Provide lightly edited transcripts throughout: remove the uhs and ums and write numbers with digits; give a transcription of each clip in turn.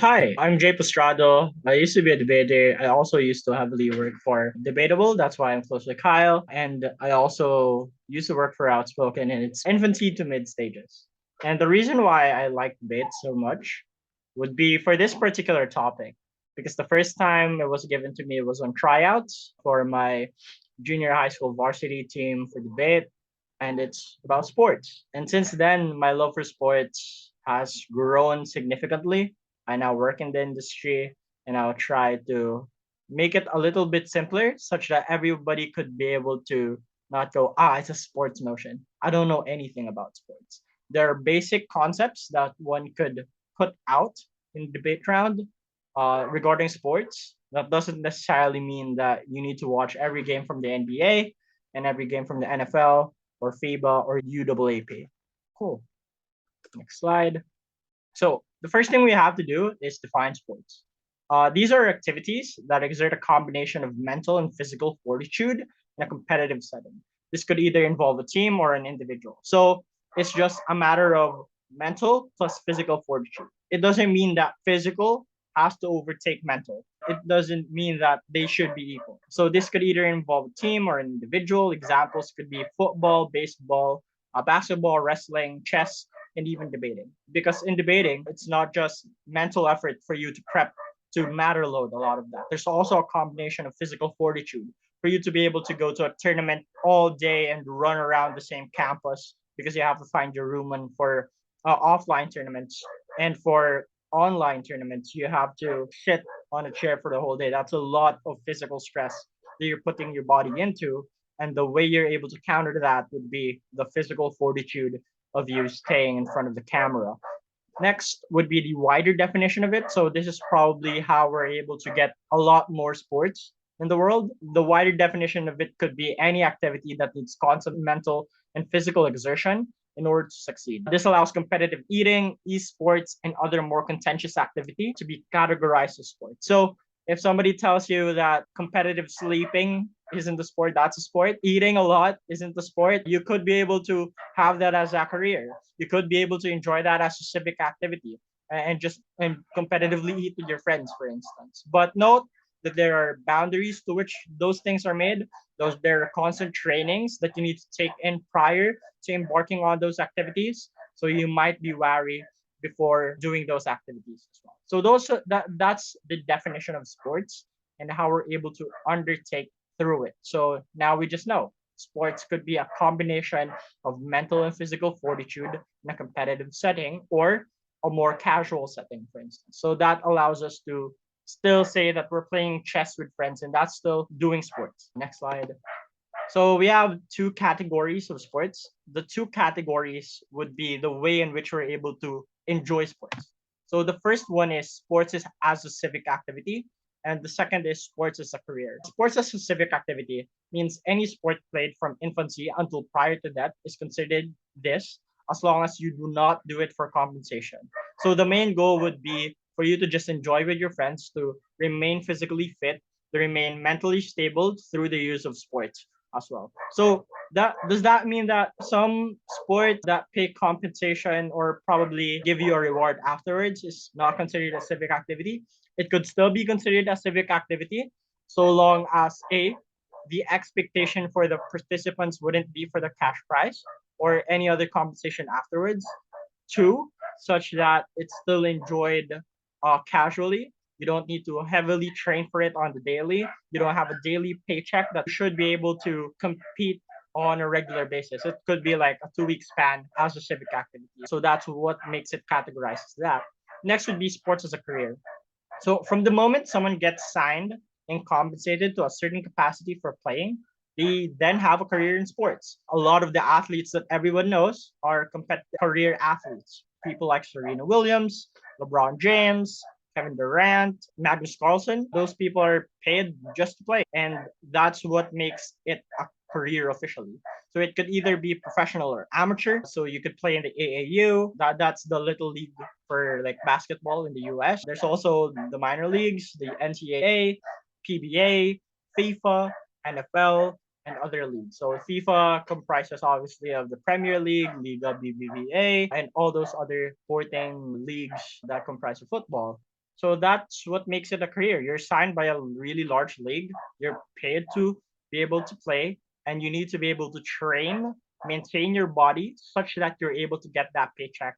Hi, I'm Jay Postrado. I used to be a debater. I also used to heavily work for Debatable. That's why I'm close with Kyle. And I also used to work for Outspoken in its infancy to mid stages. And the reason why I like debate so much would be for this particular topic, because the first time it was given to me was on tryouts for my junior high school varsity team for debate, and it's about sports. And since then, my love for sports has grown significantly. I now work in the industry and I'll try to make it a little bit simpler such that everybody could be able to not go, it's a sports notion. I don't know anything about sports. There are basic concepts that one could put out in debate round regarding sports. That doesn't necessarily mean that you need to watch every game from the NBA and every game from the NFL or FIBA or UAAP. Cool. Next slide. So the first thing we have to do is define sports. These are activities that exert a combination of mental and physical fortitude in a competitive setting. This could either involve a team or an individual. So it's just a matter of mental plus physical fortitude. It doesn't mean that physical has to overtake mental. It doesn't mean that they should be equal. So this could either involve a team or an individual. Examples could be football, baseball, basketball, wrestling, chess, and even debating. Because in debating, it's not just mental effort for you to prep to matter load a lot of that. There's also a combination of physical fortitude for you to be able to go to a tournament all day and run around the same campus because you have to find your room. And for offline tournaments and for online tournaments, you have to sit on a chair for the whole day. That's a lot of physical stress that you're putting your body into. And the way you're able to counter that would be the physical fortitude of you staying in front of the camera. Next would be the wider definition of it. So this is probably how we're able to get a lot more sports in the world. The wider definition of it could be any activity that needs constant mental and physical exertion in order to succeed. This allows competitive eating, esports, and other more contentious activity to be categorized as sports. So if somebody tells you that competitive sleeping isn't a sport, that's a sport. Eating a lot isn't a sport. You could be able to have that as a career. You could be able to enjoy that as a civic activity and just and competitively eat with your friends, for instance. But note that there are boundaries to which those things are made. Those there are constant trainings that you need to take in prior to embarking on those activities. So you might be wary before doing those activities as well. So that's the definition of sports and how we're able to undertake through it. So now we just know sports could be a combination of mental and physical fortitude in a competitive setting or a more casual setting, for instance. So that allows us to still say that we're playing chess with friends and that's still doing sports. Next slide. So we have two categories of sports. The two categories would be the way in which we're able to enjoy sports. So the first one is sports is as a civic activity, and the second is sports as a career. Sports as a civic activity means any sport played from infancy until prior to that is considered this, as long as you do not do it for compensation. So the main goal would be for you to just enjoy with your friends, to remain physically fit, to remain mentally stable through the use of sports as well. So that does that mean that some sports that pay compensation or probably give you a reward afterwards is not considered a civic activity? It could still be considered a civic activity so long as the expectation for the participants wouldn't be for the cash prize or any other compensation afterwards. Two, such that it's still enjoyed casually. You don't need to heavily train for it on the daily. You don't have a daily paycheck that you should be able to compete on a regular basis. It could be like a 2 week span as a civic activity. So that's what makes it categorized as that. Next would be sports as a career. So from the moment someone gets signed and compensated to a certain capacity for playing, they then have a career in sports. A lot of the athletes that everyone knows are career athletes. People like Serena Williams, LeBron James, Kevin Durant, Magnus Carlsen. Those people are paid just to play, and that's what makes it a career officially. So it could either be professional or amateur. So you could play in the AAU. That's the little league for like basketball in the US. There's also the minor leagues, the NCAA, PBA, FIFA, NFL, and other leagues. So FIFA comprises obviously of the Premier League, Liga BBVA, and all those other sporting leagues that comprise of football. So that's what makes it a career. You're signed by a really large league. You're paid to be able to play, and you need to be able to train, maintain your body such that you're able to get that paycheck.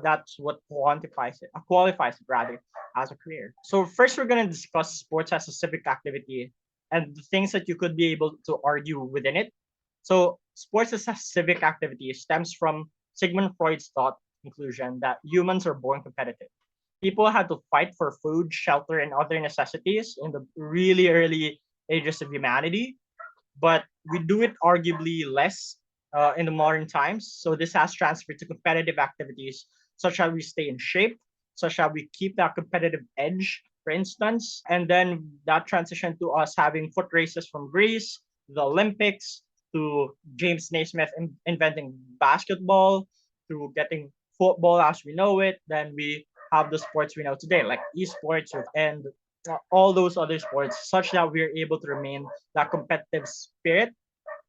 That's what qualifies it rather as a career. So first, we're gonna discuss sports as a civic activity and the things that you could be able to argue within it. So sports as a civic activity stems from Sigmund Freud's thought conclusion that humans are born competitive. People had to fight for food, shelter, and other necessities in the really early ages of humanity, but we do it arguably less in the modern times. So this has transferred to competitive activities such as we stay in shape, such as we keep that competitive edge, for instance, and then that transition to us having foot races from Greece, the Olympics, to James Naismith inventing basketball, to getting football as we know it. Then we have the sports we know today, like esports and all those other sports, such that we're able to remain that competitive spirit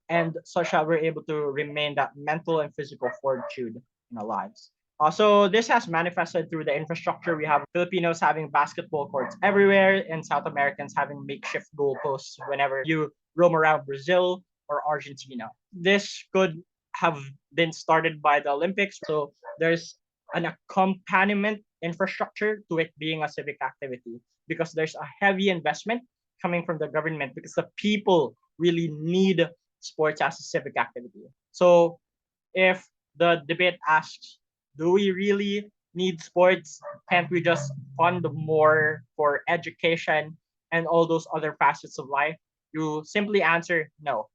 and such that we're able to remain that mental and physical fortitude in our lives. Also, this has manifested through the infrastructure. We have Filipinos having basketball courts everywhere, and South Americans having makeshift goalposts whenever you roam around Brazil or Argentina. This could have been started by the Olympics. So there's an accompaniment infrastructure to it being a civic activity because there's a heavy investment coming from the government because the people really need sports as a civic activity. So if the debate asks, do we really need sports? Can't we just fund more for education and all those other facets of life? You simply answer no.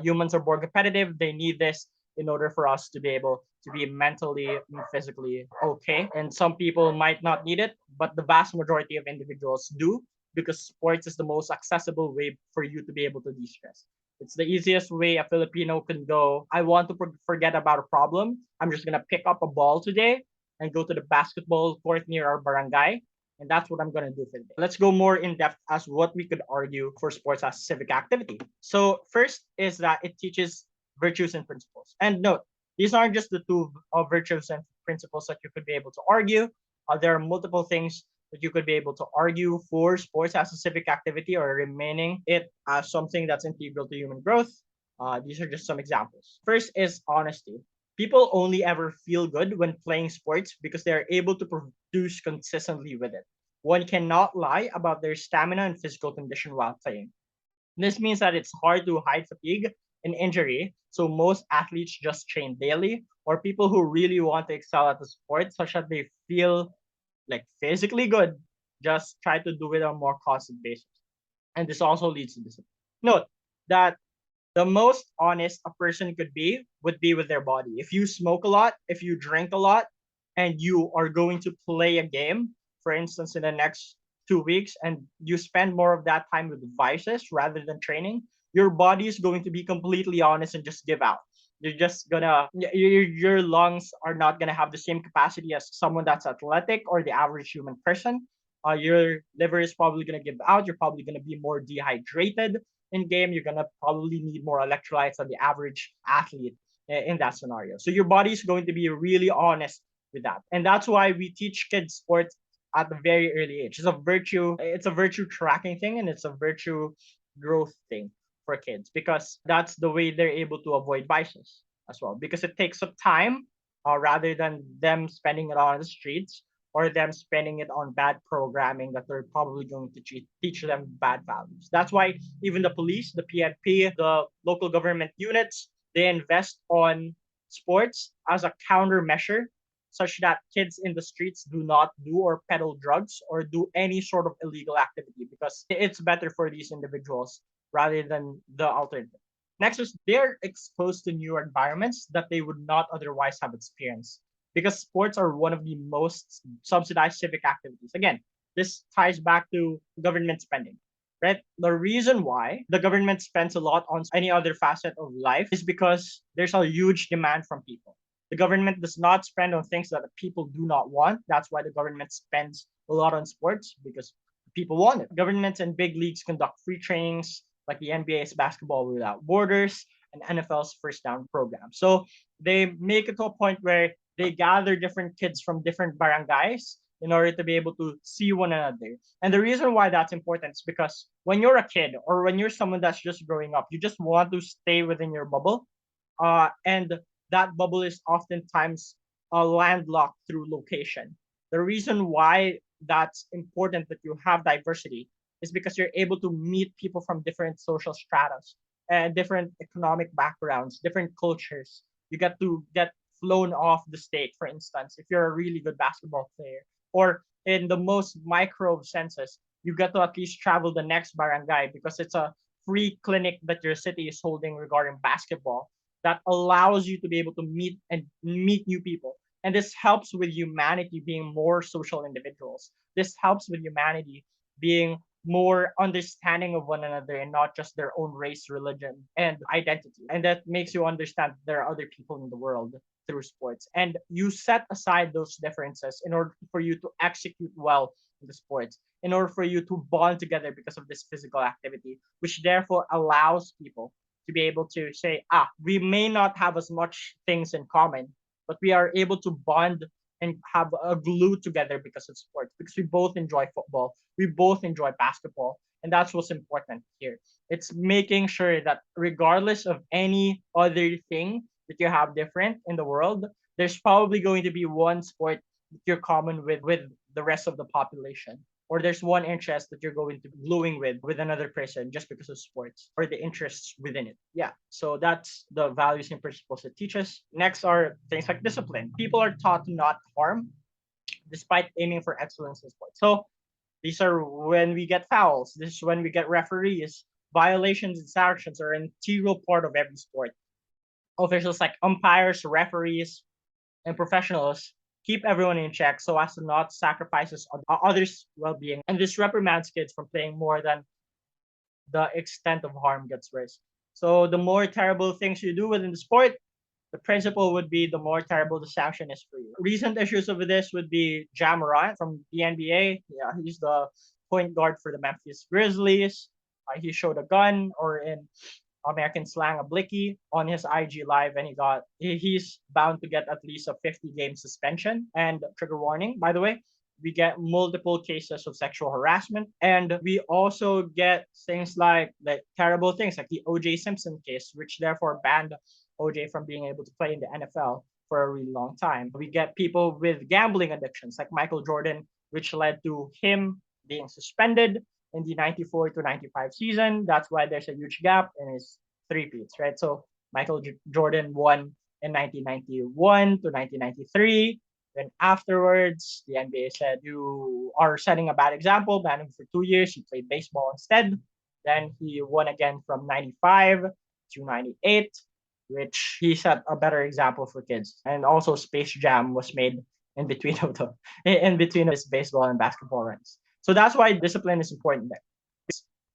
Humans are born competitive. They need this in order for us to be able to be mentally and physically okay. And some people might not need it, but the vast majority of individuals do because sports is the most accessible way for you to be able to de-stress. It's the easiest way a Filipino can go. I want to forget about a problem. I'm just gonna pick up a ball today and go to the basketball court near our barangay, and that's what I'm gonna do for today. Let's go more in depth as what we could argue for sports as civic activity. So first is that it teaches virtues and principles. And note, these aren't just the two virtues and principles that you could be able to argue. There are multiple things that you could be able to argue for sports as a civic activity or remaining it as something that's integral to human growth. These are just some examples. First is honesty. People only ever feel good when playing sports because they are able to produce consistently with it. One cannot lie about their stamina and physical condition while playing. This means that it's hard to hide fatigue and injury, so most athletes just train daily, or people who really want to excel at the sport, such that they feel like physically good, just try to do it on a more constant basis. And this also leads to discipline. Note that the most honest a person could be would be with their body. If you smoke a lot, if you drink a lot, and you are going to play a game, for instance, in the next 2 weeks, and you spend more of that time with vices rather than training, your body is going to be completely honest and just give out. You're just gonna your lungs are not gonna have the same capacity as someone that's athletic or the average human person. Your liver is probably gonna give out. You're probably gonna be more dehydrated in game. You're gonna probably need more electrolytes than the average athlete in that scenario. So your body is going to be really honest with that, and that's why we teach kids sports at a very early age. It's a virtue. It's a virtue tracking thing, and it's a virtue growth thing for kids because that's the way they're able to avoid vices as well. Because it takes up time, rather than them spending it on the streets or them spending it on bad programming that they're probably going to teach them bad values. That's why even the police, the PNP, the local government units, they invest on sports as a countermeasure such that kids in the streets do not do or peddle drugs or do any sort of illegal activity because it's better for these individuals rather than the alternative. Next is they're exposed to new environments that they would not otherwise have experienced because sports are one of the most subsidized civic activities. Again, this ties back to government spending, right? The reason why the government spends a lot on any other facet of life is because there's a huge demand from people. The government does not spend on things that people do not want. That's why the government spends a lot on sports because people want it. Governments and big leagues conduct free trainings like the NBA's Basketball Without Borders and NFL's First Down program. So they make it to a point where they gather different kids from different barangays in order to be able to see one another. And the reason why that's important is because when you're a kid or when you're someone that's just growing up, you just want to stay within your bubble. And that bubble is oftentimes landlocked through location. The reason why that's important that you have diversity is because you're able to meet people from different social stratas and different economic backgrounds, different cultures. You get to get flown off the state, for instance, if you're a really good basketball player. Or in the most micro senses, you get to at least travel the next barangay because it's a free clinic that your city is holding regarding basketball that allows you to be able to meet new people. And this helps with humanity being more social individuals. This helps with humanity being more understanding of one another and not just their own race, religion, and identity. And that makes you understand there are other people in the world through sports. And you set aside those differences in order for you to execute well in the sports, in order for you to bond together because of this physical activity, which therefore allows people to be able to say, we may not have as much things in common, but we are able to bond and have a glue together because of sports, because we both enjoy football, we both enjoy basketball, and that's what's important here. It's making sure that regardless of any other thing that you have different in the world, there's probably going to be one sport that you're common with the rest of the population, or there's one interest that you're going to be gluing with another person just because of sports or the interests within it. Yeah, so that's the values and principles it teaches. Next are things like discipline. People are taught to not harm despite aiming for excellence in sports. So these are when we get fouls, this is when we get referees. Violations and sanctions are an integral part of every sport. Officials like umpires, referees, and professionals keep everyone in check so as to not sacrifice others' well-being. And this reprimands kids from playing more than the extent of harm gets worse. So the more terrible things you do within the sport, the principle would be the more terrible the sanction is for you. Recent issues of this would be Ja Morant from the NBA. Yeah, he's the point guard for the Memphis Grizzlies. He showed a gun, or in American slang, a blicky, on his IG live, and he's bound to get at least a 50-game suspension. And trigger warning, by the way, we get multiple cases of sexual harassment, and we also get things like terrible things like the OJ Simpson case, which therefore banned OJ from being able to play in the NFL for a really long time. We get people with gambling addictions like Michael Jordan, which led to him being suspended in the 94 to 95 season. That's why there's a huge gap in his three-peats, right? So Jordan won in 1991 to 1993. Then afterwards, the NBA said, you are setting a bad example, ban him for 2 years. He played baseball instead. Then he won again from 95 to 98, which he set a better example for kids. And also Space Jam was made in between of the in between of his baseball and basketball runs. So that's why discipline is important there.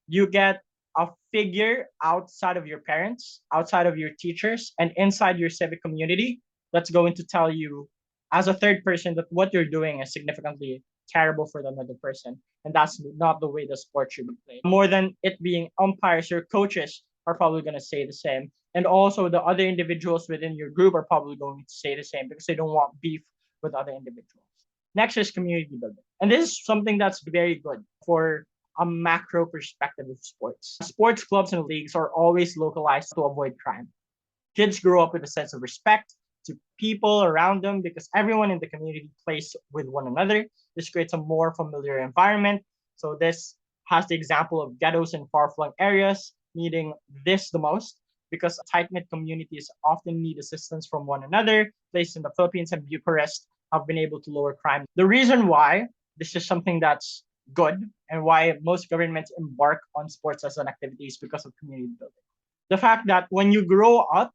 You get a figure outside of your parents, outside of your teachers, and inside your civic community that's going to tell you as a third person that what you're doing is significantly terrible for the another person. And that's not the way the sport should be played. More than it being umpires, your coaches are probably going to say the same. And also the other individuals within your group are probably going to say the same because they don't want beef with other individuals. Next is community building. And this is something that's very good for a macro perspective of sports. Sports clubs and leagues are always localized to avoid crime. Kids grow up with a sense of respect to people around them because everyone in the community plays with one another. This creates a more familiar environment. So this has the example of ghettos in far-flung areas needing this the most because tight-knit communities often need assistance from one another. Places in the Philippines and Bucharest have been able to lower crime. The reason why this is something that's good and why most governments embark on sports as an activity is because of community building. The fact that when you grow up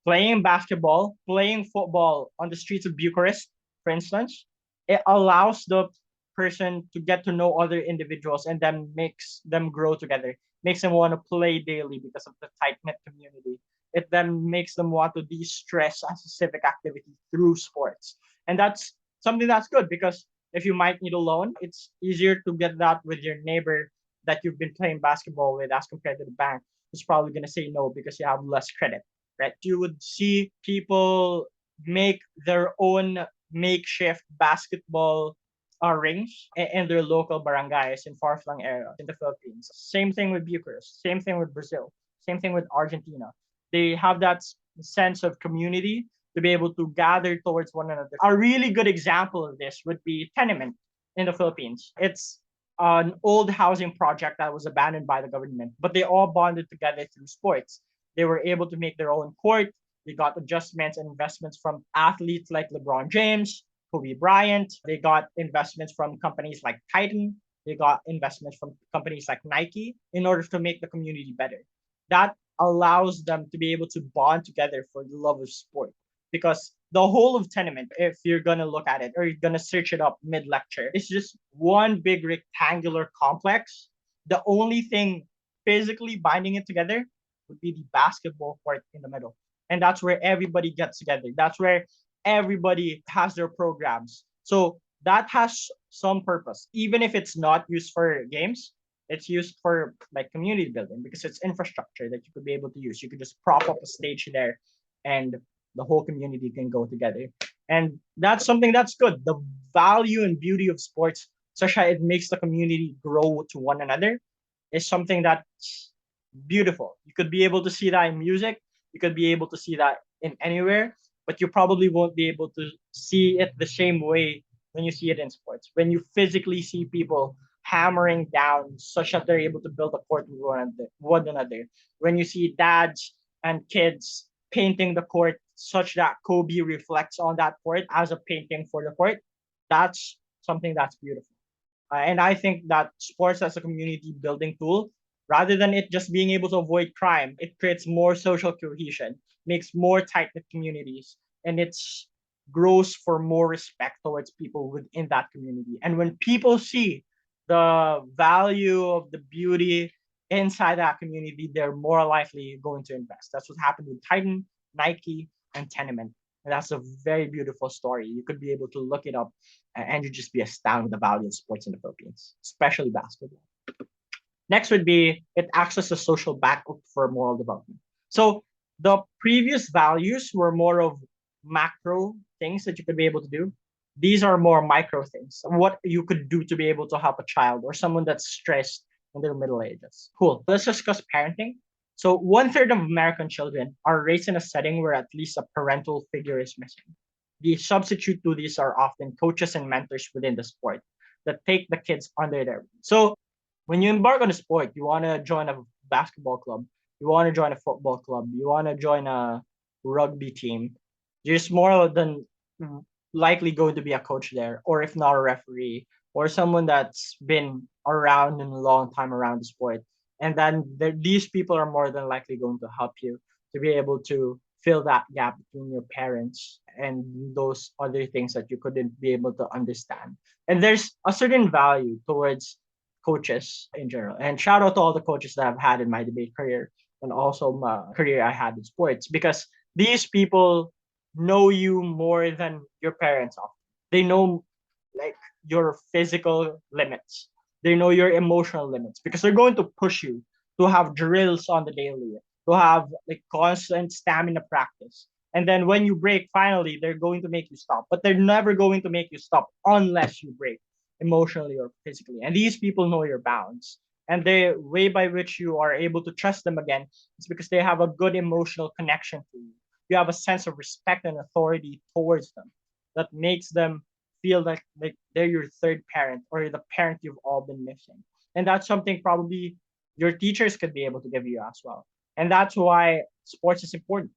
playing basketball, playing football on the streets of Bucharest, for instance, it allows the person to get to know other individuals and then makes them grow together, makes them want to play daily because of the tight-knit community. It then makes them want to de-stress as a civic activity through sports. And that's something that's good because if you might need a loan, it's easier to get that with your neighbor that you've been playing basketball with as compared to the bank, who's probably going to say no because you have less credit, right? You would see people make their own makeshift basketball rings in their local barangays in far-flung areas in the Philippines. Same thing with Bucharest. Same thing with Brazil. Same thing with Argentina. They have that sense of community to be able to gather towards one another. A really good example of this would be tenement in the Philippines. It's an old housing project that was abandoned by the government, but they all bonded together through sports. They were able to make their own court. They got adjustments and investments from athletes like LeBron James, Kobe Bryant. They got investments from companies like Titan. They got investments from companies like Nike in order to make the community better. That allows them to be able to bond together for the love of sport. Because the whole of Tenement, if you're gonna look at it or you're gonna search it up mid lecture, it's just one big rectangular complex. The only thing physically binding it together would be the basketball court in the middle. And that's where everybody gets together. That's where everybody has their programs. So that has some purpose. Even if it's not used for games, it's used for like community building because it's infrastructure that you could be able to use. You could just prop up a stage there and the whole community can go together. And that's something that's good. The value and beauty of sports, such that it makes the community grow to one another, is something that's beautiful. You could be able to see that in music. You could be able to see that in anywhere, but you probably won't be able to see it the same way when you see it in sports. When you physically see people hammering down such that they're able to build a court with one another. When you see dads and kids painting the court such that Kobe reflects on that court as a painting for the court, that's something that's beautiful. And I think that sports as a community building tool, rather than it just being able to avoid crime, it creates more social cohesion, makes more tight knit communities, and it's grows for more respect towards people within that community. And when people see the value of the beauty inside that community, they're more likely going to invest. That's what happened with Titan, Nike, and Tenement. And that's a very beautiful story. You could be able to look it up and you just be astounded with the value of sports in the Philippines, especially basketball. Next would be it acts as a social backup for moral development. So the previous values were more of macro things that you could be able to do. These are more micro things, what you could do to be able to help a child or someone that's stressed in their middle ages. Cool. Let's discuss parenting. So one third of American children are raised in a setting where at least a parental figure is missing. The substitute to these are often coaches and mentors within the sport that take the kids under their wing. So when you embark on a sport, you want to join a basketball club, you want to join a football club, you want to join a rugby team, you're just more than likely going to be a coach there, or if not a referee, or someone that's been around in a long time around the sport. And then these people are more than likely going to help you to be able to fill that gap between your parents and those other things that you couldn't be able to understand. And there's a certain value towards coaches in general. And shout out to all the coaches that I've had in my debate career and also my career I had in sports because these people know you more than your parents often. They know like your physical limits. They know your emotional limits because they're going to push you to have drills on the daily, to have like constant stamina practice. And then when you break, finally, they're going to make you stop. But they're never going to make you stop unless you break emotionally or physically. And these people know your bounds. And the way by which you are able to trust them again is because they have a good emotional connection to you. You have a sense of respect and authority towards them that makes them feel like they're your third parent or the parent you've all been missing. And that's something probably your teachers could be able to give you as well. And that's why sports is important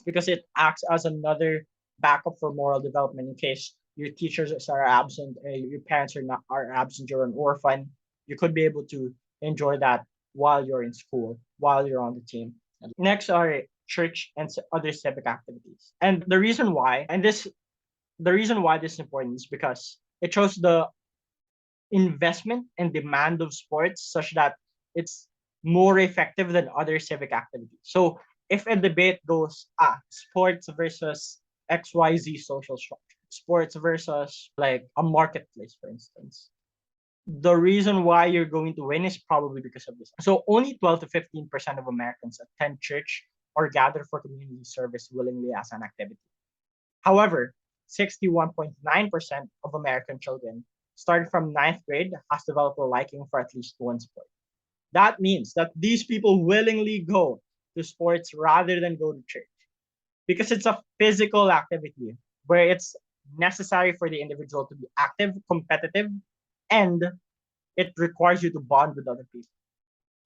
because it acts as another backup for moral development in case your teachers are absent, your parents are absent, you're an orphan. You could be able to enjoy that while you're in school, while you're on the team. Next are church and other civic activities. And the reason why this is important is because it shows the investment and demand of sports such that it's more effective than other civic activities. So if a debate goes, sports versus XYZ social structure, sports versus like a marketplace, for instance, the reason why you're going to win is probably because of this. So only 12 to 15% of Americans attend church or gather for community service willingly as an activity. However, 61.9% of American children starting from ninth grade, has developed a liking for at least one sport. That means that these people willingly go to sports rather than go to church because it's a physical activity where it's necessary for the individual to be active, competitive, and it requires you to bond with other people.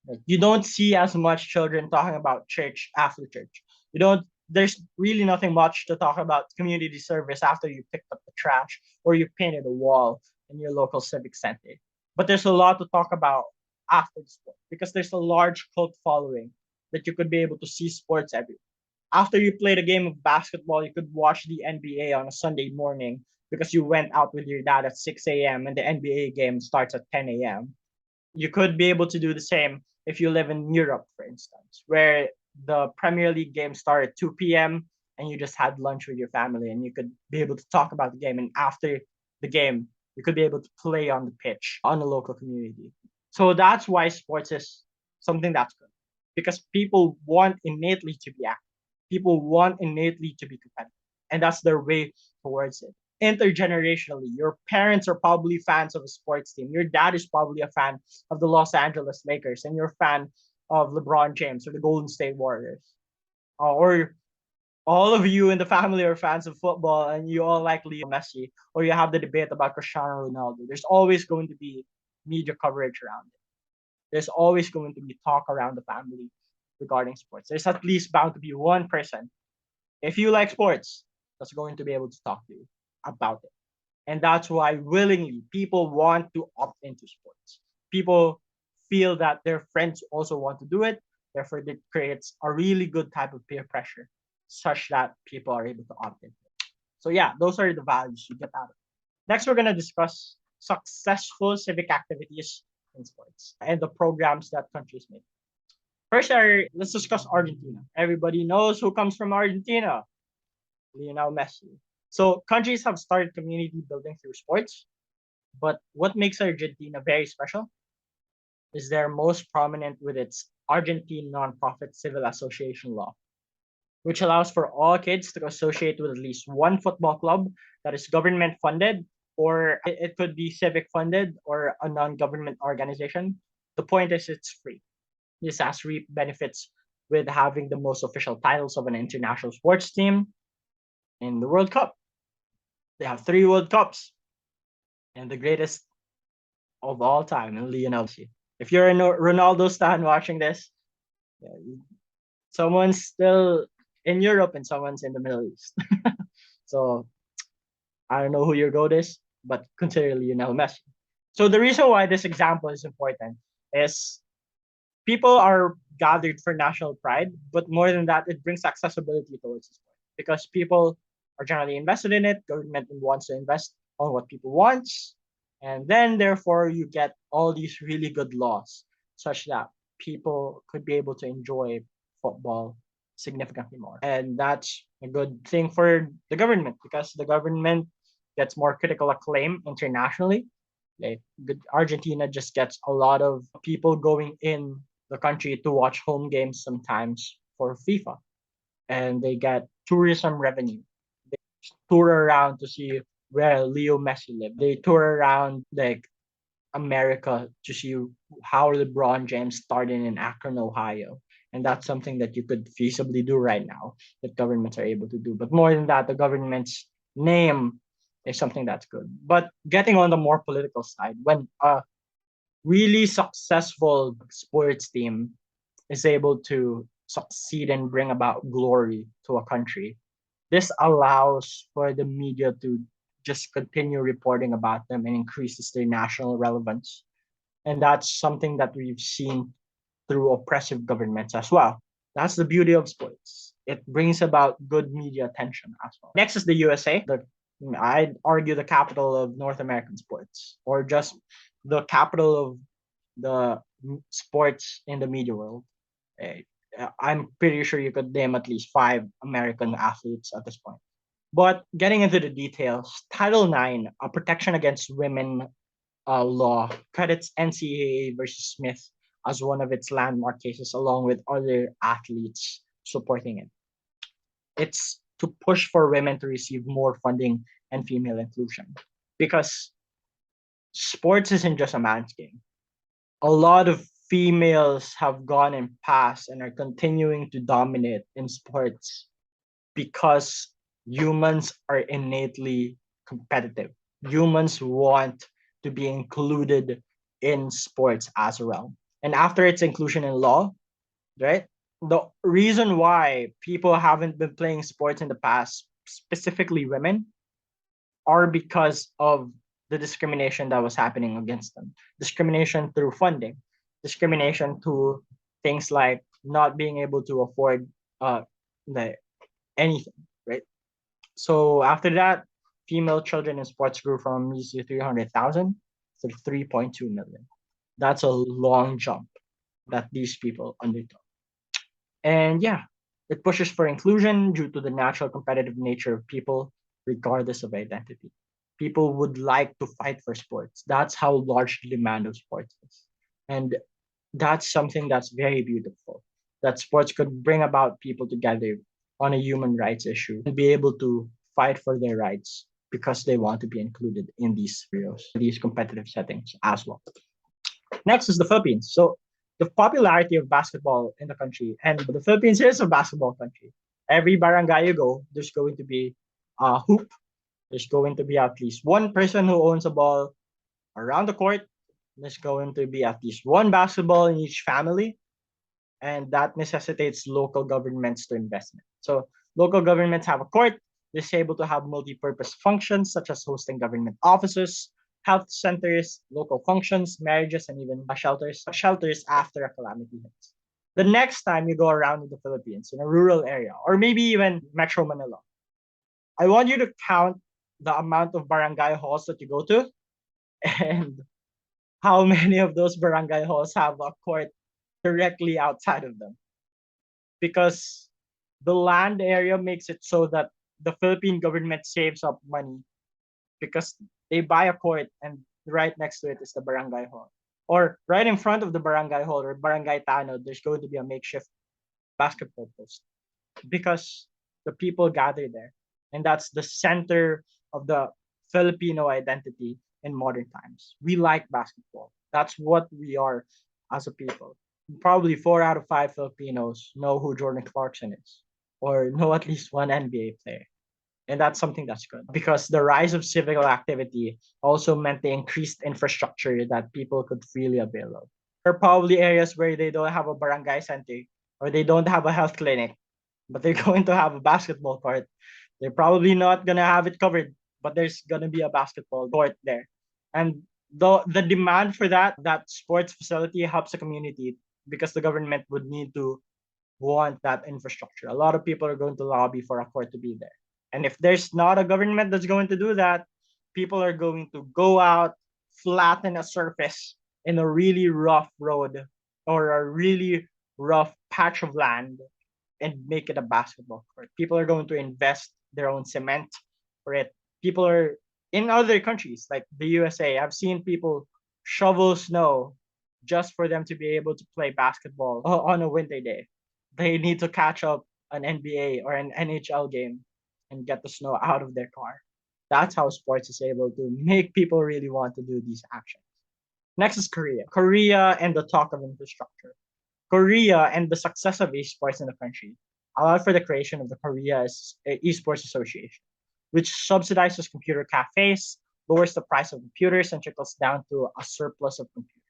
Like, you don't see as much children talking about church after church. You don't. There's really nothing much to talk about community service after you picked up the trash or you painted a wall in your local civic center. But there's a lot to talk about after the sport because there's a large cult following that you could be able to see sports everywhere. After you played a game of basketball, you could watch the NBA on a Sunday morning because you went out with your dad at 6 a.m. and the NBA game starts at 10 a.m. You could be able to do the same if you live in Europe, for instance, where the Premier League game started at 2 p.m. and you just had lunch with your family and you could be able to talk about the game. And after the game, you could be able to play on the pitch on the local community. So that's why sports is something that's good because people want innately to be active. People want innately to be competitive, and that's their way towards it. Intergenerationally, your parents are probably fans of a sports team. Your dad is probably a fan of the Los Angeles Lakers, and you're a fan of LeBron James or the Golden State Warriors. Or all of you in the family are fans of football and you all like Leo Messi, or you have the debate about Cristiano Ronaldo. There's always going to be media coverage around it. There's always going to be talk around the family regarding sports. There's at least bound to be one person, if you like sports, that's going to be able to talk to you about it. And that's why willingly people want to opt into sports. People feel that their friends also want to do it. Therefore, it creates a really good type of peer pressure such that people are able to opt in. So yeah, those are the values you get out of it. Next, we're going to discuss successful civic activities in sports and the programs that countries make. First, let's discuss Argentina. Everybody knows who comes from Argentina. Lionel Messi. So countries have started community building through sports, but what makes Argentina very special is they're most prominent with its Argentine nonprofit civil association law, which allows for all kids to associate with at least one football club that is government funded, or it could be civic funded or a non-government organization. The point is it's free. This has reaped benefits with having the most official titles of an international sports team in the World Cup. They have 3 World Cups and the greatest of all time, in Lionel Messi. If you're a Ronaldo stan watching this, yeah, someone's still in Europe and someone's in the Middle East. So I don't know who your goat is, but consider Lionel Messi. So the reason why this example is important is people are gathered for national pride, but more than that, it brings accessibility towards the sport because people are generally invested in it. Government wants to invest on what people want, and then therefore you get all these really good laws such that people could be able to enjoy football significantly more, and that's a good thing for the government because the government gets more critical acclaim internationally. Like Argentina just gets a lot of people going in the country to watch home games sometimes for FIFA, and they get tourism revenue. They tour around to see where Leo Messi lived. They tour around like America to see how LeBron James started in Akron, Ohio. And that's something that you could feasibly do right now that governments are able to do. But more than that, the government's name is something that's good. But getting on the more political side, when a really successful sports team is able to succeed and bring about glory to a country, this allows for the media to just continue reporting about them and increases their national relevance. And that's something that we've seen through oppressive governments as well. That's the beauty of sports. It brings about good media attention as well. Next is the USA. I'd argue the capital of North American sports, or just the capital of the sports in the media world. Eh, I'm pretty sure you could name at least 5 American athletes at this point. But getting into the details, Title IX, a protection against women law, credits NCAA versus Smith as one of its landmark cases, along with other athletes supporting it. It's to push for women to receive more funding and female inclusion. Because Sports isn't just a man's game. A lot of females have gone and passed and are continuing to dominate in sports because humans are innately competitive. Humans want to be included in sports as well. And after its inclusion in law, right? The reason why people haven't been playing sports in the past, specifically women, are because of the discrimination that was happening against them. Discrimination through funding, discrimination to things like not being able to afford uh the anything, right? So after that, female children in sports grew from measly 300,000 to 3.2 million. That's a long jump that these people undertook. And yeah, it pushes for inclusion due to the natural competitive nature of people, regardless of identity. People would like to fight for sports. That's how large the demand of sports is. And that's something that's very beautiful. That sports could bring about people together on a human rights issue and be able to fight for their rights because they want to be included in these scenarios, these competitive settings as well. Next is the Philippines. So the popularity of basketball in the country, and the Philippines is a basketball country. Every barangay you go, there's going to be a hoop. There's going to be at least one person who owns a ball around the court. There's going to be at least one basketball in each family, and that necessitates local governments to invest in it. So local governments have a court. They're able to have multi-purpose functions such as hosting government offices, health centers, local functions, marriages, and even shelters after a calamity hits. The next time you go around in the Philippines in a rural area or maybe even Metro Manila, I want you to count the amount of barangay halls that you go to and how many of those barangay halls have a court directly outside of them, because the land area makes it so that the Philippine government saves up money because they buy a court and right next to it is the barangay hall. Or right in front of the barangay hall or barangay tano, there's going to be a makeshift basketball post because the people gather there. And that's the center of the Filipino identity in modern times. We like basketball. That's what we are as a people. Probably 4 out of 5 Filipinos know who Jordan Clarkson is or know at least one NBA player. And that's something that's good because the rise of civil activity also meant the increased infrastructure that people could freely avail of. There are probably areas where they don't have a barangay center or they don't have a health clinic, but they're going to have a basketball court. They're probably not gonna have it covered, but there's gonna be a basketball court there. And the demand for that sports facility helps the community because the government would need to want that infrastructure. A lot of people are going to lobby for a court to be there. And if there's not a government that's going to do that, people are going to go out, flatten a surface in a really rough road or a really rough patch of land and make it a basketball court. People are going to invest their own cement for it. People are in other countries like the USA. I've seen people shovel snow just for them to be able to play basketball on a winter day. They need to catch up an NBA or an NHL game and get the snow out of their car. That's how sports is able to make people really want to do these actions. Next is Korea. Korea and the talk of infrastructure. Korea and the success of esports in the country allowed for the creation of the Korea Esports Association, which subsidizes computer cafes, lowers the price of computers, and trickles down to a surplus of computers.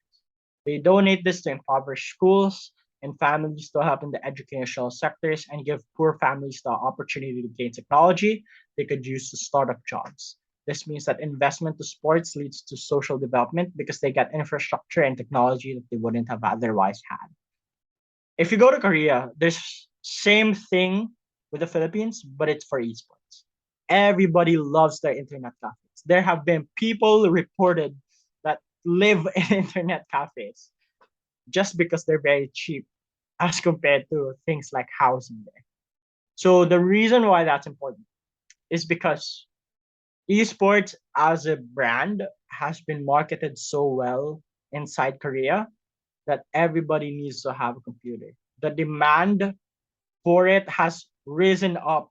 They donate this to impoverished schools and families to help in the educational sectors and give poor families the opportunity to gain technology they could use to start up jobs. This means that investment to sports leads to social development because they get infrastructure and technology that they wouldn't have otherwise had. If you go to Korea, there's same thing with the Philippines, but it's for esports. Everybody loves their internet cafes. There have been people reported that live in internet cafes just because they're very cheap as compared to things like housing there. So the reason why that's important is because esports as a brand has been marketed so well inside Korea that everybody needs to have a computer. The demand for it has risen up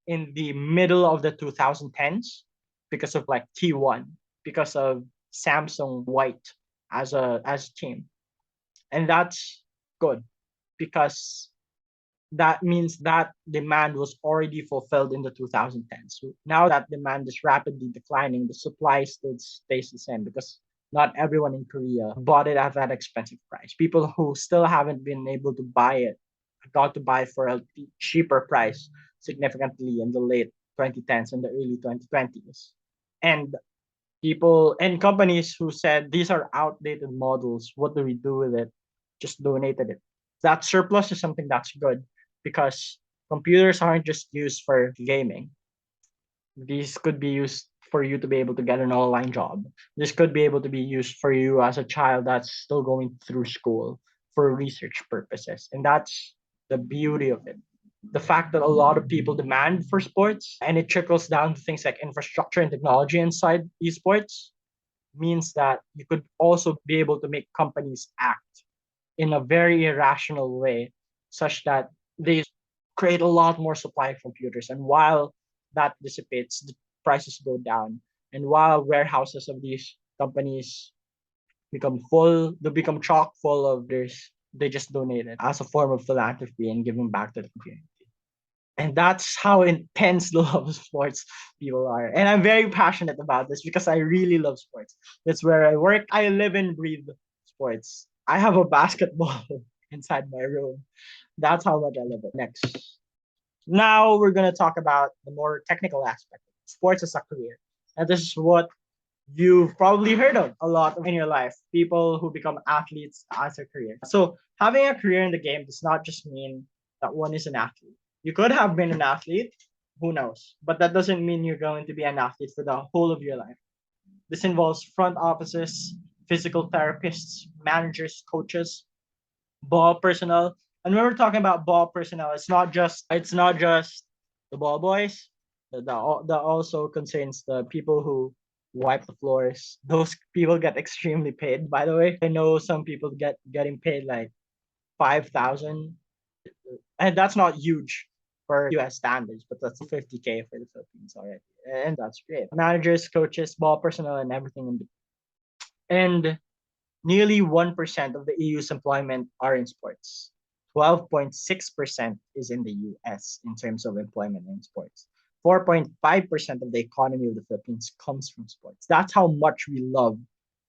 in the middle of the 2010s because of like T1, because of Samsung White as a team, and that's good because that means that demand was already fulfilled in the 2010s. So now that demand is rapidly declining, the supply still stays the same because not everyone in Korea bought it at that expensive price. People who still haven't been able to buy it got to buy for a cheaper price significantly in the late 2010s and the early 2020s. And people and companies who said these are outdated models, what do we do with it? Just donated it. That surplus is something that's good because computers aren't just used for gaming. These could be used for you to be able to get an online job. This could be able to be used for you as a child that's still going through school for research purposes. And that's the beauty of it. The fact that a lot of people demand for sports and it trickles down to things like infrastructure and technology inside esports means that you could also be able to make companies act in a very irrational way, such that they create a lot more supply of computers. And while that dissipates, the prices go down. And while warehouses of these companies become full, they become chock full of this, they just donate it as a form of philanthropy and giving back to the community. And that's how intense the love of sports people are. And I'm very passionate about this because I really love sports. That's where I work. I live and breathe sports. I have a basketball inside my room. That's how much I love it. Next. Now we're going to talk about the more technical aspect of sports as a career. And this is what you've probably heard of a lot in your life, people who become athletes as a career. So having a career in the game does not just mean that one is an athlete. You could have been an athlete, who knows? But that doesn't mean you're going to be an athlete for the whole of your life. This involves front offices, physical therapists, managers, coaches, ball personnel. And when we're talking about ball personnel, it's not just the ball boys. That also concerns the people who wipe the floors. Those people get extremely paid. By the way, I know some people getting paid like 5,000, and that's not huge for U.S. standards, but that's 50K for the Philippines already, and that's great. Managers, coaches, ball personnel, and everything in between. And nearly 1% of the EU's employment are in sports. 12.6% is in the US in terms of employment in sports. 4.5% of the economy of the Philippines comes from sports. That's how much we love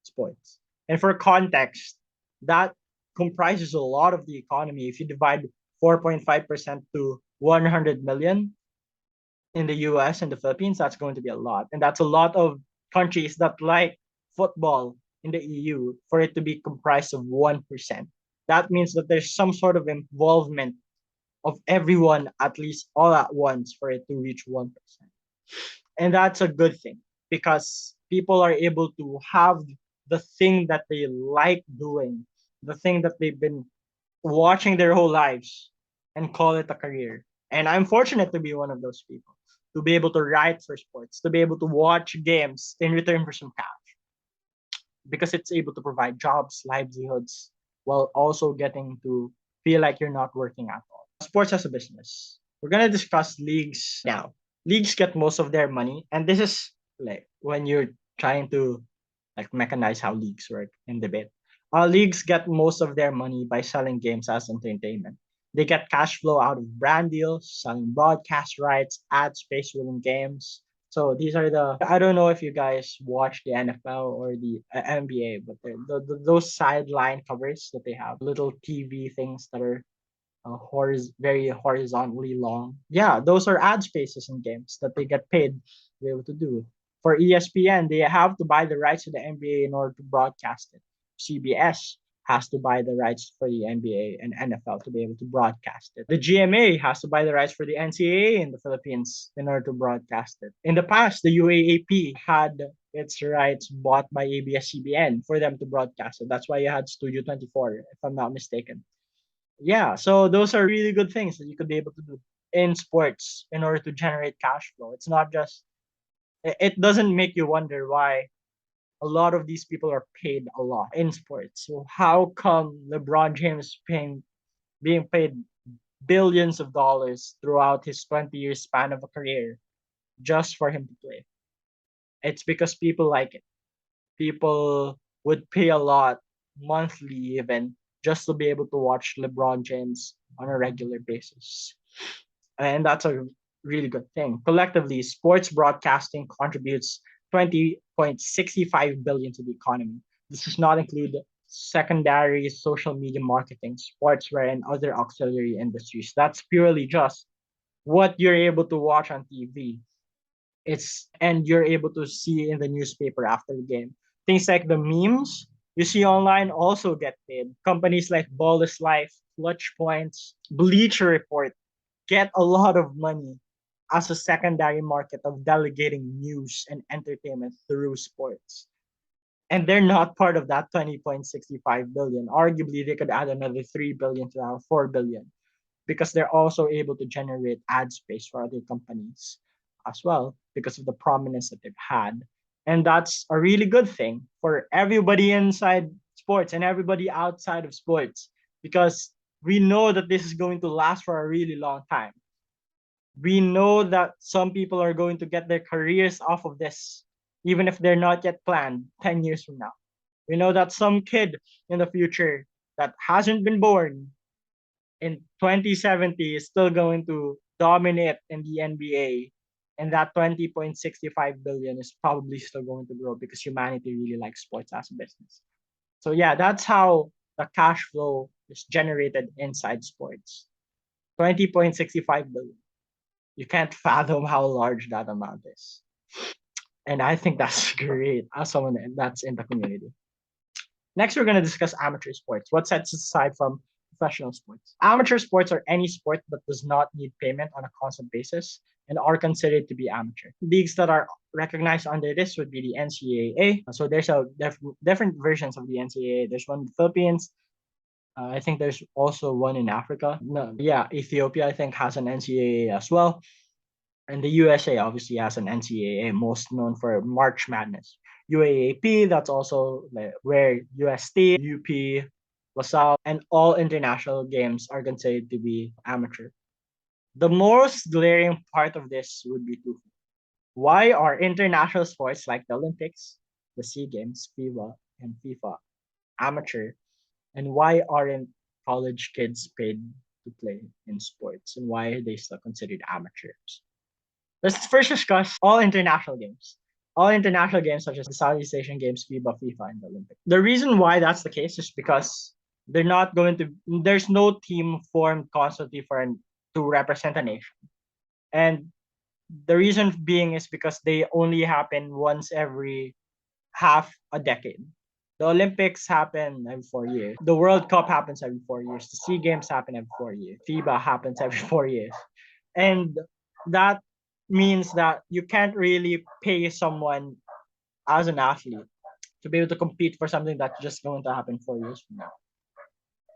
sports. And for context, that comprises a lot of the economy. If you divide 4.5% to 100 million in the US and the Philippines, that's going to be a lot. And that's a lot of countries that like football in the EU for it to be comprised of 1%. That means that there's some sort of involvement of everyone at least all at once for it to reach 1%. And that's a good thing because people are able to have the thing that they like doing, the thing that they've been watching their whole lives and call it a career. And I'm fortunate to be one of those people, to be able to write for sports, to be able to watch games in return for some cash because it's able to provide jobs, livelihoods, while also getting to feel like you're not working at all. Sports as a business. We're gonna discuss leagues now. Leagues get most of their money, and this is like when you're trying to like mechanize how leagues work in debate. Leagues get most of their money by selling games as entertainment. They get cash flow out of brand deals, selling broadcast rights, ad space within games. So these are the. I don't know if you guys watch the NFL or the NBA, but those sideline covers that they have, little TV things that are very horizontally long. Yeah, those are ad spaces in games that they get paid to be able to do. For ESPN, they have to buy the rights to the NBA in order to broadcast it. CBS has to buy the rights for the NBA and NFL to be able to broadcast it. The GMA has to buy the rights for the NCAA in the Philippines in order to broadcast it. In the past, the UAAP had its rights bought by ABS-CBN for them to broadcast it. That's why you had Studio 24, if I'm not mistaken. Yeah, so those are really good things that you could be able to do in sports in order to generate cash flow. It's not just it doesn't make you wonder why a lot of these people are paid a lot in sports. So how come LeBron James being paid billions of dollars throughout his 20-year span of a career just for him to play? It's because people like it. People would pay a lot monthly even just to be able to watch LeBron James on a regular basis. And that's a really good thing. Collectively, sports broadcasting contributes 20.65 billion to the economy. This does not include secondary social media marketing, sportswear, and other auxiliary industries. That's purely just what you're able to watch on TV. It's and you're able to see in the newspaper after the game. Things like the memes you see online also get paid. Companies like Ballast Life, Clutch Points, Bleacher Report get a lot of money as a secondary market of delegating news and entertainment through sports. And they're not part of that 20.65 billion. Arguably, they could add another 3 billion to our 4 billion because they're also able to generate ad space for other companies as well because of the prominence that they've had. And that's a really good thing for everybody inside sports and everybody outside of sports because we know that this is going to last for a really long time. We know that some people are going to get their careers off of this, even if they're not yet planned 10 years from now. We know that some kid in the future that hasn't been born in 2070 is still going to dominate in the NBA. And that 20.65 billion is probably still going to grow because humanity really likes sports as a business. So yeah, that's how the cash flow is generated inside sports. 20.65 billion. You can't fathom how large that amount is. And I think that's great as someone that's in the community. Next, we're going to discuss amateur sports. What sets it aside from professional sports? Amateur sports are any sport that does not need payment on a constant basis and are considered to be amateur. Leagues that are recognized under this would be the NCAA. So there's different versions of the NCAA. There's one in the Philippines. I think there's also one in Africa. No, yeah, Ethiopia, I think, has an NCAA as well. And the USA obviously has an NCAA, most known for March Madness. UAAP, that's also where UST, UP, LaSalle, and all international games are considered to be amateur. The most glaring part of this would be twofold. Why are international sports like the Olympics, the SEA Games, FIBA, and FIFA amateur? And why aren't college kids paid to play in sports? And why are they still considered amateurs? Let's first discuss all international games. All international games such as the Southeast Asian Games, FIBA, FIFA, and the Olympics. The reason why that's the case is because they're not going to. There's no team formed constantly to represent a nation, and the reason being is because they only happen once every half a decade. The Olympics happen every 4 years. The World Cup happens every 4 years. The SEA Games happen every 4 years. FIBA happens every 4 years, and that means that you can't really pay someone as an athlete to be able to compete for something that's just going to happen 4 years from now.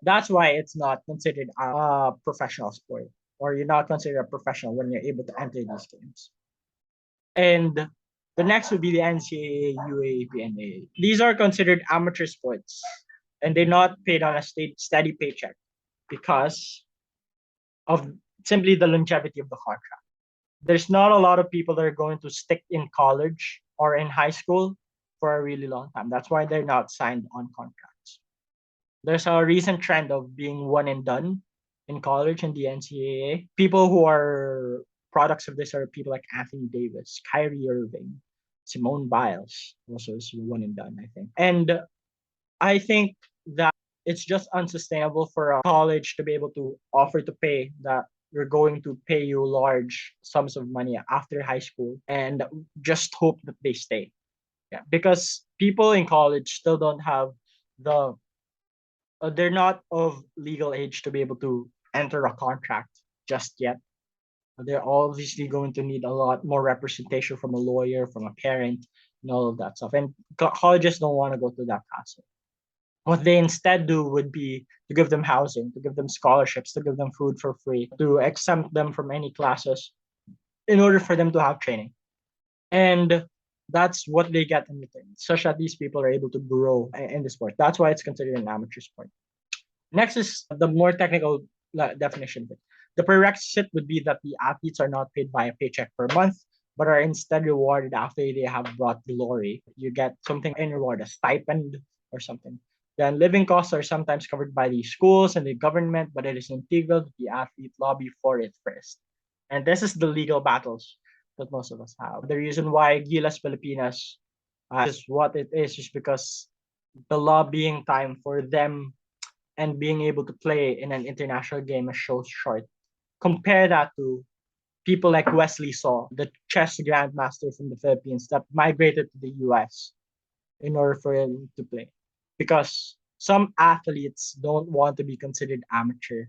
That's why it's not considered a professional sport, or you're not considered a professional when you're able to enter these games. And the next would be the NCAA, UAAP, and AA. These are considered amateur sports, and they're not paid on a steady paycheck because of simply the longevity of the contract. There's not a lot of people that are going to stick in college or in high school for a really long time. That's why they're not signed on contracts. There's a recent trend of being one and done in college in the NCAA. People who are products of this are people like Anthony Davis, Kyrie Irving, Simone Biles, also is one and done, I think. And I think that it's just unsustainable for a college to be able to offer to pay that we're going to pay you large sums of money after high school and just hope that they stay. Yeah, because people in college still don't have the they're not of legal age to be able to enter a contract just yet. They're obviously going to need a lot more representation from a lawyer, from a parent, and all of that stuff. And colleges don't want to go through that hassle. What they instead do would be to give them housing, to give them scholarships, to give them food for free, to exempt them from any classes in order for them to have training. And that's what they get in return, such that these people are able to grow in the sport. That's why it's considered an amateur sport. Next is the more technical definition of it. The prerequisite would be that the athletes are not paid by a paycheck per month, but are instead rewarded after they have brought glory. You get something in reward, a stipend or something. Then living costs are sometimes covered by the schools and the government, but it is integral that the athlete lobby for it first. And this is the legal battles that most of us have. The reason why Gilas Pilipinas is what it is because the lobbying time for them and being able to play in an international game is so short. Compare that to people like Wesley Saw, the chess grandmaster from the Philippines that migrated to the US in order for him to play. Because some athletes don't want to be considered amateur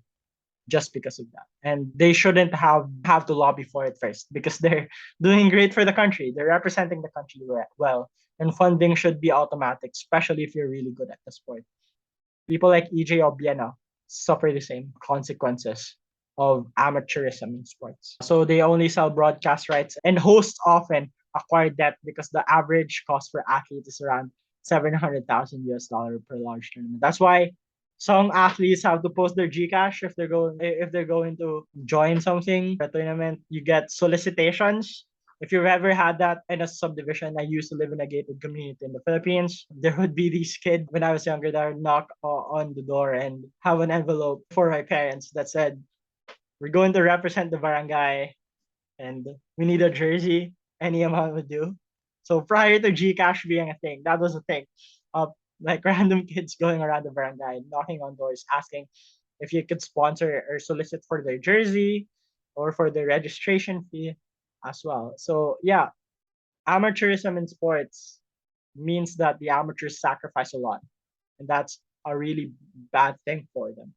just because of that. And they shouldn't have to lobby for it first because they're doing great for the country. They're representing the country well. And funding should be automatic, especially if you're really good at the sport. People like EJ Obiena suffer the same consequences of amateurism in sports. So they only sell broadcast rights and hosts often acquire debt because the average cost for athletes is around 700,000 US dollar per large tournament. That's why some athletes have to post their Gcash if they're going to join something, a tournament. You get solicitations if you've ever had that in a subdivision. I used to live in a gated community in the Philippines. There would be these kids when I was younger that would knock on the door and have an envelope for my parents that said, "We're going to represent the barangay and we need a jersey. Any amount would do." So prior to Gcash being a thing, that was a thing. Like random kids going around the barangay, knocking on doors, asking if you could sponsor or solicit for their jersey or for the registration fee as well. So yeah, amateurism in sports means that the amateurs sacrifice a lot, and that's a really bad thing for them.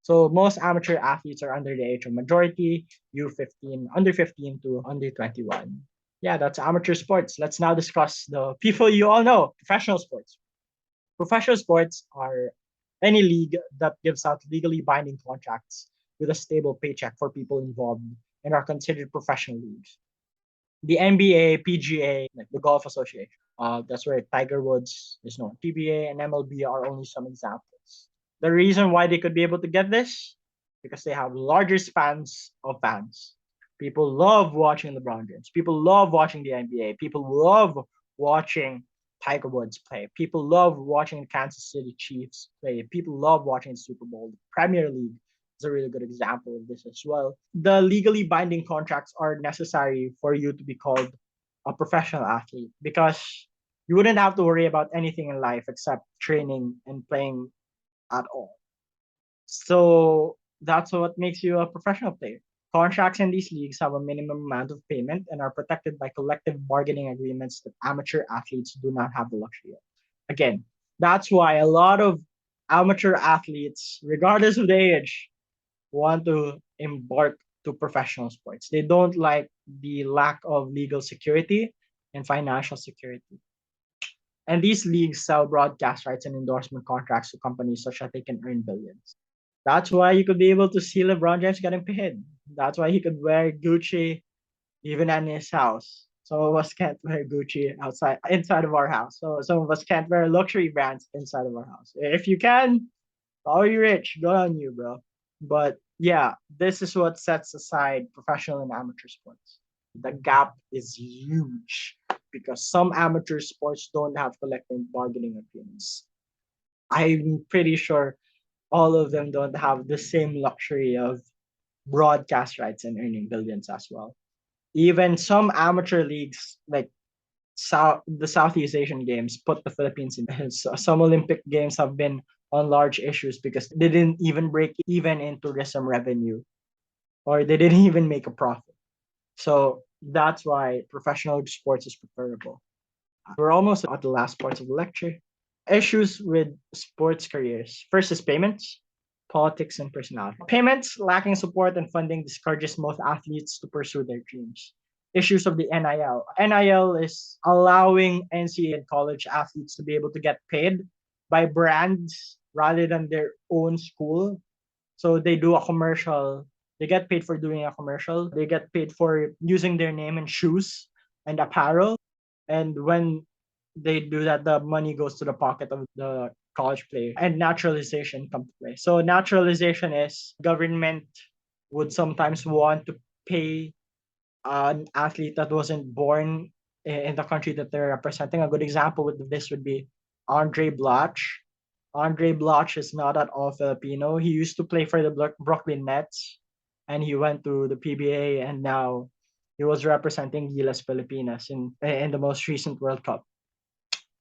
So most amateur athletes are under the age of majority, U15, under 15 to under 21. Yeah, that's amateur sports. Let's now discuss the people you all know, professional sports. Professional sports are any league that gives out legally binding contracts with a stable paycheck for people involved and are considered professional leagues. The NBA, PGA, like the Golf Association. That's where Tiger Woods is known. PBA and MLB are only some examples. The reason why they could be able to get this, because they have larger spans of fans. People love watching LeBron James. People love watching the NBA. People love watching Tiger Woods play. People love watching the Kansas City Chiefs play. People love watching the Super Bowl. The Premier League is a really good example of this as well. The legally binding contracts are necessary for you to be called a professional athlete because you wouldn't have to worry about anything in life except training and playing at all. So that's what makes you a professional player. Contracts in these leagues have a minimum amount of payment and are protected by collective bargaining agreements that amateur athletes do not have the luxury of. Again, that's why a lot of amateur athletes, regardless of the age, want to embark to professional sports. They don't like the lack of legal security and financial security. And these leagues sell broadcast rights and endorsement contracts to companies such that they can earn billions. That's why you could be able to see LeBron James getting paid. That's why he could wear Gucci even in his house. Some of us can't wear Gucci inside of our house. So some of us can't wear luxury brands inside of our house. If you can, probably rich, good on you, bro. But yeah, this is what sets aside professional and amateur sports. The gap is huge because some amateur sports don't have collective bargaining agreements. I'm pretty sure all of them don't have the same luxury of broadcast rights and earning billions as well. Even some amateur leagues like the Southeast Asian Games put the Philippines in. Some Olympic Games have been on large issues because they didn't even break even in tourism revenue or they didn't even make a profit. So that's why professional sports is preferable. We're almost at the last parts of the lecture. Issues with sports careers. First is payments, politics, and personality. Payments, lacking support and funding discourages most athletes to pursue their dreams. Issues of the NIL. NIL is allowing NCAA and college athletes to be able to get paid by brands rather than their own school. So they do a commercial. They get paid for doing a commercial. They get paid for using their name in shoes and apparel. And when they do that, the money goes to the pocket of the college player and naturalization come to play. So naturalization is government would sometimes want to pay an athlete that wasn't born in the country that they're representing. A good example with this would be Andre Bloch. Andre Bloch is not at all Filipino. He used to play for the Brooklyn Nets, and he went to the PBA, and now he was representing Gilas Pilipinas in the most recent World Cup.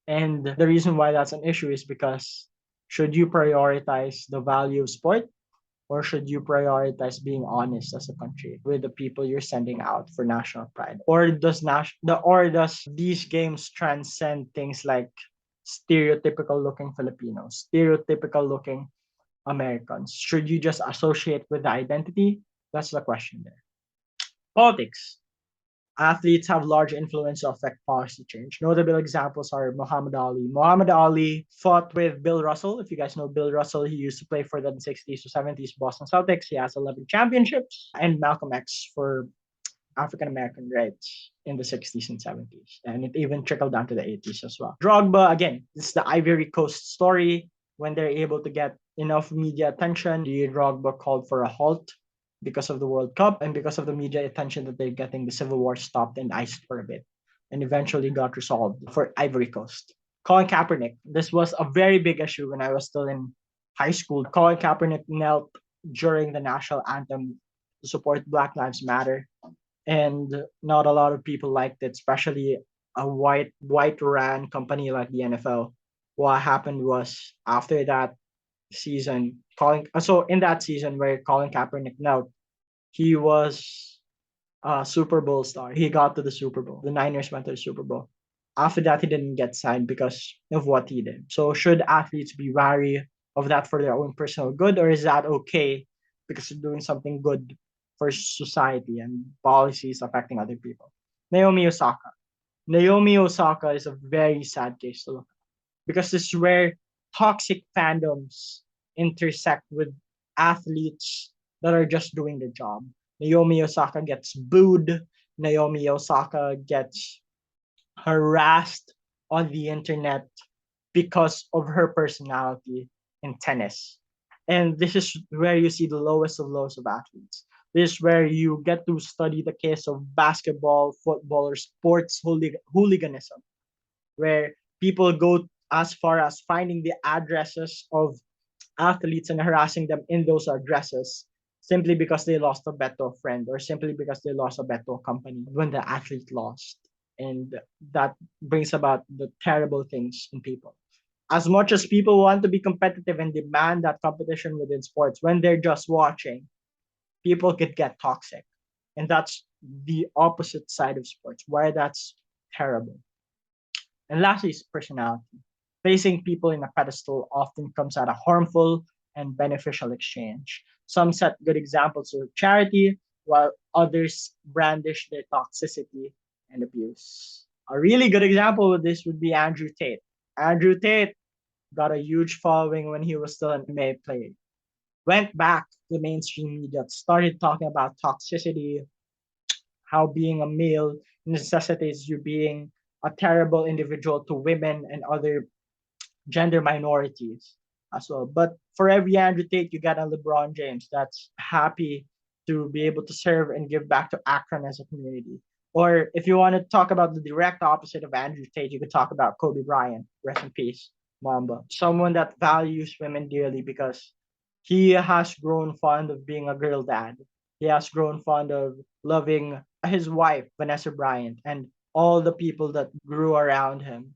And the reason why that's an issue is because should you prioritize the value of sport, or should you prioritize being honest as a country with the people you're sending out for national pride? Or does these games transcend things like stereotypical looking Filipinos, stereotypical looking Americans? Should you just associate with the identity? That's the question there. Politics. Athletes have large influence to affect policy change. Notable examples are Muhammad Ali. Muhammad Ali fought with Bill Russell. If you guys know Bill Russell, he used to play for the 60s to 70s Boston Celtics. He has 11 championships. And Malcolm X for African American rights in the 60s and 70s. And it even trickled down to the 80s as well. Drogba, again, this is the Ivory Coast story. When they're able to get enough media attention, the Drogba called for a halt because of the World Cup and because of the media attention that they're getting. The civil war stopped and iced for a bit and eventually got resolved for Ivory Coast. Colin Kaepernick, this was a very big issue when I was still in high school. Colin Kaepernick knelt during the national anthem to support Black Lives Matter, and not a lot of people liked it, especially a white ran company like the NFL. What happened was after that season, in that season where Colin Kaepernick knelt, he was a Super Bowl star. He got to the Super Bowl. The Niners went to the Super Bowl. After that, he didn't get signed because of what he did. So should athletes be wary of that for their own personal good, or is that okay because they're doing something good for society and policies affecting other people? Naomi Osaka. Naomi Osaka is a very sad case to look at because this is where toxic fandoms intersect with athletes that are just doing the job. Naomi Osaka gets booed. Naomi Osaka gets harassed on the internet because of her personality in tennis. And this is where you see the lowest of lows of athletes. This is where you get to study the case of basketball, football, or sports hooliganism, where people go as far as finding the addresses of athletes and harassing them in those addresses simply because they lost a bet to a friend or simply because they lost a bet to a company when the athlete lost. And that brings about the terrible things in people. As much as people want to be competitive and demand that competition within sports, when they're just watching, people could get toxic. And that's the opposite side of sports, why that's terrible. And lastly is personality. Placing people in a pedestal often comes at a harmful and beneficial exchange. Some set good examples of charity, while others brandish their toxicity and abuse. A really good example of this would be Andrew Tate. Andrew Tate got a huge following when he was still an MMA player. Went back to mainstream media, started talking about toxicity, how being a male necessitates you being a terrible individual to women and other gender minorities as well. But for every Andrew Tate, you got a LeBron James that's happy to be able to serve and give back to Akron as a community. Or if you want to talk about the direct opposite of Andrew Tate, you could talk about Kobe Bryant, rest in peace, Mamba. Someone that values women dearly because he has grown fond of being a girl dad. He has grown fond of loving his wife, Vanessa Bryant, and all the people that grew around him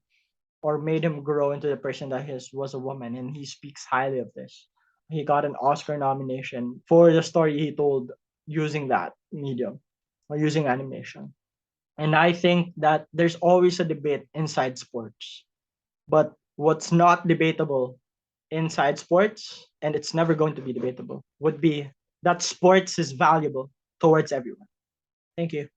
or made him grow into the person that he was a woman, and he speaks highly of this. He got an Oscar nomination for the story he told using that medium or using animation. And I think that there's always a debate inside sports. But what's not debatable inside sports, and it's never going to be debatable, would be that sports is valuable towards everyone. Thank you.